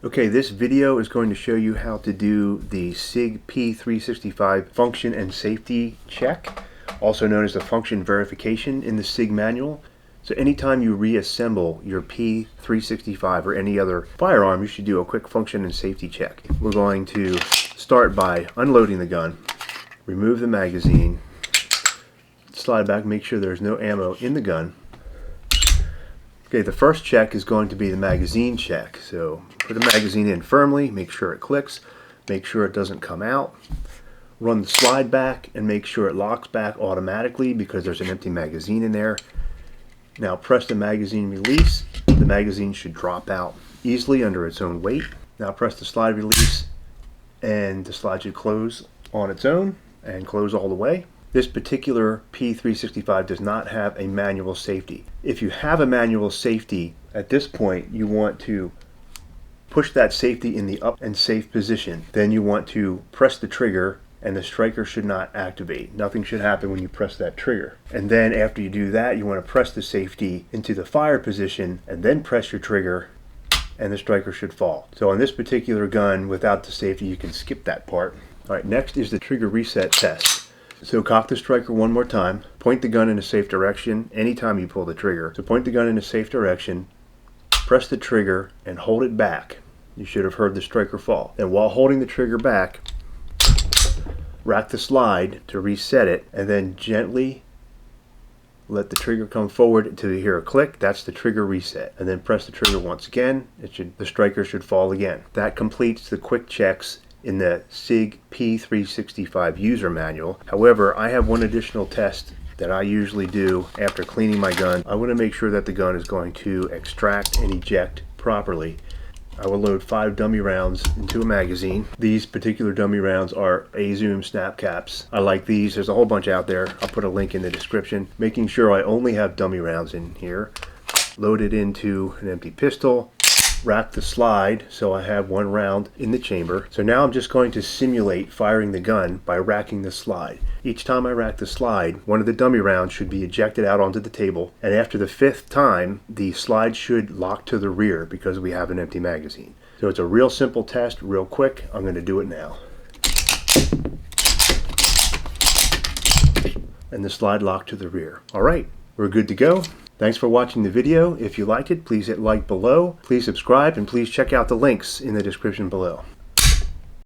Okay, this video is going to show you how to do the Sig P365 function and safety check, also known as the function verification in the Sig manual. So anytime you reassemble your P365 or any other firearm, you should do a quick function and safety check. We're going to start by unloading the gun, remove the magazine, slide back, make sure there's no ammo in the gun. Okay, the first check is going to be the magazine check. So put the magazine in firmly, make sure it clicks, make sure it doesn't come out. Run the slide back and make sure it locks back automatically because there's an empty magazine in there. Now press the magazine release. The magazine should drop out easily under its own weight. Now press the slide release and the slide should close on its own and close all the way. This particular P365 does not have a manual safety. If you have a manual safety, at this point you want to push that safety in the up and safe position. Then you want to press the trigger and the striker should not activate. Nothing should happen when you press that trigger. And then after you do that, you want to press the safety into the fire position and then press your trigger and the striker should fall. So on this particular gun, without the safety, you can skip that part. All right, next is the trigger reset test. So cock the striker one more time, point the gun in a safe direction anytime you pull the trigger. So point the gun in a safe direction, press the trigger and hold it back. You should have heard the striker fall. And while holding the trigger back, rack the slide to reset it and then gently let the trigger come forward until you hear a click. That's the trigger reset. And then press the trigger once again. The striker should fall again. That completes the quick checks in the Sig P365 user manual. However, I have one additional test that I usually do after cleaning my gun. I want to make sure that the gun is going to extract and eject properly. I will load 5 dummy rounds into a magazine. These particular dummy rounds are A-Zoom snap caps. I like these. There's a whole bunch out there. I'll put a link in the description. Making sure I only have dummy rounds in here. Load it into an empty pistol. Rack the slide so I have 1 round in the chamber. So now I'm just going to simulate firing the gun by racking the slide. Each time I rack the slide, one of the dummy rounds should be ejected out onto the table, and after the 5th time the slide should lock to the rear because we have an empty magazine. So it's a real simple test, real quick. I'm going to do it now. And the slide locked to the rear. Alright, we're good to go. Thanks for watching the video. If you liked it, please hit like below. Please subscribe and please check out the links in the description below.